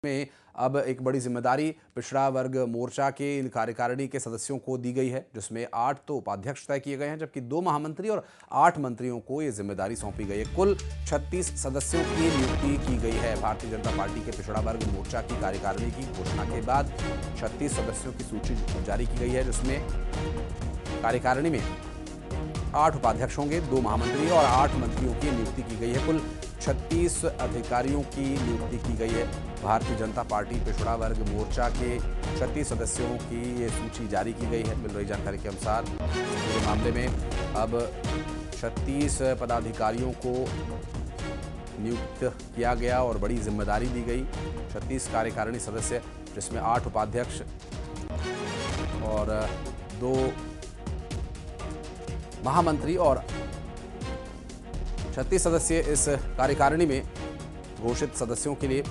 में अब एक बड़ी जिम्मेदारी पिछड़ा वर्ग मोर्चा के इन कार्यकारिणी के सदस्यों को दी गई है, जिसमें 8 तो उपाध्यक्ष तय किए गए हैं, जबकि 2 महामंत्री और 8 मंत्रियों को ये जिम्मेदारी सौंपी गई है। कुल 36 सदस्यों की नियुक्ति की गई है। भारतीय जनता पार्टी के पिछड़ा वर्ग मोर्चा की कार्यकारिणी की घोषणा के बाद 36 सदस्यों की सूची जारी की गई है, जिसमें कार्यकारिणी में 8 उपाध्यक्ष होंगे, 2 महामंत्री और 8 मंत्रियों की नियुक्ति की गई है। कुल 36 अधिकारियों की नियुक्ति की गई है। भारतीय जनता पार्टी पिछड़ा वर्ग मोर्चा के 36 सदस्यों की ये सूची जारी की गई है। मिल रही जानकारी के अनुसार पूरे मामले में अब 36 पदाधिकारियों को नियुक्त किया गया और बड़ी जिम्मेदारी दी गई। 36 कार्यकारिणी सदस्य, जिसमें 8 उपाध्यक्ष और 2 महामंत्री और 36 सदस्य इस कार्यकारिणी में घोषित सदस्यों के लिए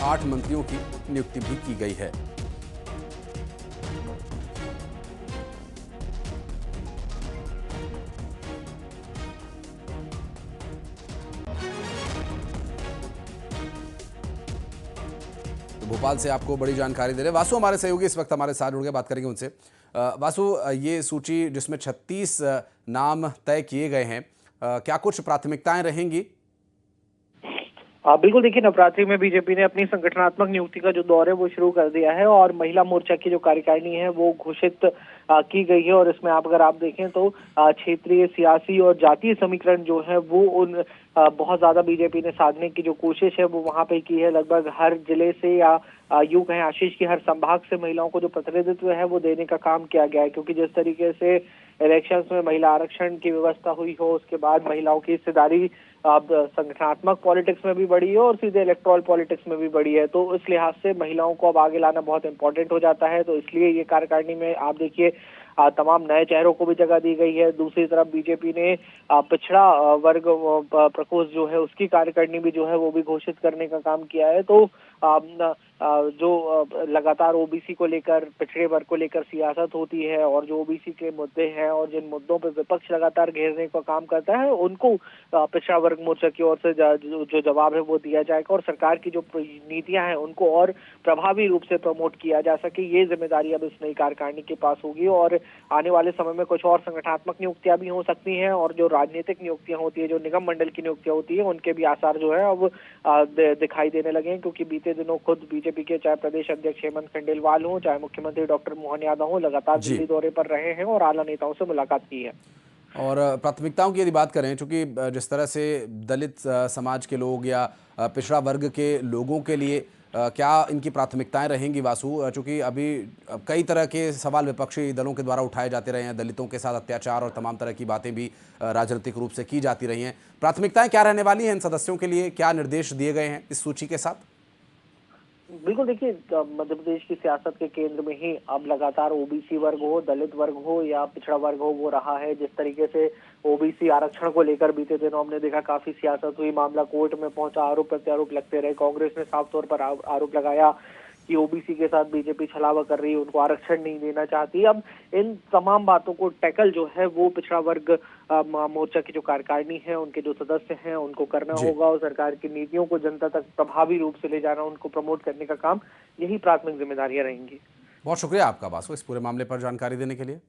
8 मंत्रियों की नियुक्ति भी की गई है। तो भोपाल से आपको बड़ी जानकारी दे रहे वासु हमारे सहयोगी इस वक्त हमारे साथ जुड़ गए, बात करेंगे उनसे। वासु, ये सूची जिसमें 36 नाम तय किए गए हैं, क्या कुछ प्राथमिकताएं रहेंगी? बिल्कुल, देखिए, नवरात्रि में बीजेपी ने अपनी संगठनात्मक नियुक्ति का जो दौर है वो शुरू कर दिया है और महिला मोर्चा की जो कार्यकारिणी है वो घोषित की गई है। और इसमें अगर आप देखें तो क्षेत्रीय, सियासी और जातीय समीकरण जो है वो उन बहुत ज्यादा बीजेपी ने साधने की जो कोशिश है वो वहां पे की है। लगभग हर जिले से या यूं कहें आशीष की हर संभाग से महिलाओं को जो प्रतिनिधित्व है वो देने का काम किया गया है, क्योंकि जिस तरीके से इलेक्शंस में महिला आरक्षण की व्यवस्था हुई हो, उसके बाद महिलाओं की हिस्सेदारी अब संगठनात्मक पॉलिटिक्स में भी बढ़ी है और सीधे इलेक्टोरल पॉलिटिक्स में भी बढ़ी है। तो इस लिहाज से महिलाओं को अब आगे लाना बहुत इंपॉर्टेंट हो जाता है। तो इसलिए ये कार्यकारिणी में आप देखिए तमाम नए चेहरों को भी जगह दी गई है। दूसरी तरफ बीजेपी ने पिछड़ा वर्ग प्रकोष्ठ जो है उसकी कार्यकारिणी भी जो है वो भी घोषित करने का काम किया है। तो जो लगातार ओबीसी को लेकर, पिछड़े वर्ग को लेकर सियासत होती है और जो ओबीसी के मुद्दे हैं और जिन मुद्दों पर विपक्ष लगातार घेरने का काम करता है, उनको पिछड़ा वर्ग मोर्चा की ओर से जो जवाब है वो दिया जाएगा और सरकार की जो नीतियां हैं उनको और प्रभावी रूप से प्रमोट किया जा सके, ये जिम्मेदारी अब इस नई कार्यकारिणी के पास होगी। और आने वाले समय में कुछ और संगठनात्मक नियुक्तियां भी हो सकती हैं और जो राजनीतिक नियुक्तियां होती है, जो निगम मंडल की नियुक्तियां होती है, उनके भी आसार जो है अब दिखाई देने लगे हैं। क्योंकि बीते दिनों खुद बीजेपी के चाहे प्रदेश अध्यक्ष हेमंत खंडेलवाल हो, चाहे मुख्यमंत्री डॉक्टर मोहन यादव हो, लगातार दिल्ली दौरे पर रहे हैं और आला नेताओं से मुलाकात की है। और प्राथमिकताओं की यदि बात करें, चूंकि जिस तरह से दलित समाज के लोग या पिछड़ा वर्ग के लोगों के लिए क्या इनकी प्राथमिकताएं रहेंगी वासु? चूंकि अभी कई तरह के सवाल विपक्षी दलों के द्वारा उठाए जाते रहे हैं, दलितों के साथ अत्याचार और तमाम तरह की बातें भी राजनीतिक रूप से की जाती रही हैं। प्राथमिकताएं क्या रहने वाली हैं इन सदस्यों के लिए? क्या निर्देश दिए गए हैं इस सूची के साथ? बिल्कुल, देखिए, मध्य प्रदेश की सियासत के केंद्र में ही अब लगातार ओबीसी वर्ग हो, दलित वर्ग हो या पिछड़ा वर्ग हो वो रहा है। जिस तरीके से ओबीसी आरक्षण को लेकर बीते दिनों हमने देखा काफी सियासत हुई, मामला कोर्ट में पहुंचा, आरोप प्रत्यारोप लगते रहे। कांग्रेस ने साफ तौर पर आरोप लगाया कि ओबीसी के साथ बीजेपी छलावा कर रही है, उनको आरक्षण नहीं देना चाहती। अब इन तमाम बातों को टैकल जो है वो पिछड़ा वर्ग मोर्चा की जो कार्यकारिणी है, उनके जो सदस्य हैं उनको करना होगा और सरकार की नीतियों को जनता तक प्रभावी रूप से ले जाना, उनको प्रमोट करने का काम, यही प्राथमिक जिम्मेदारियां रहेंगी। बहुत शुक्रिया आपका वासु इस पूरे मामले पर जानकारी देने के लिए।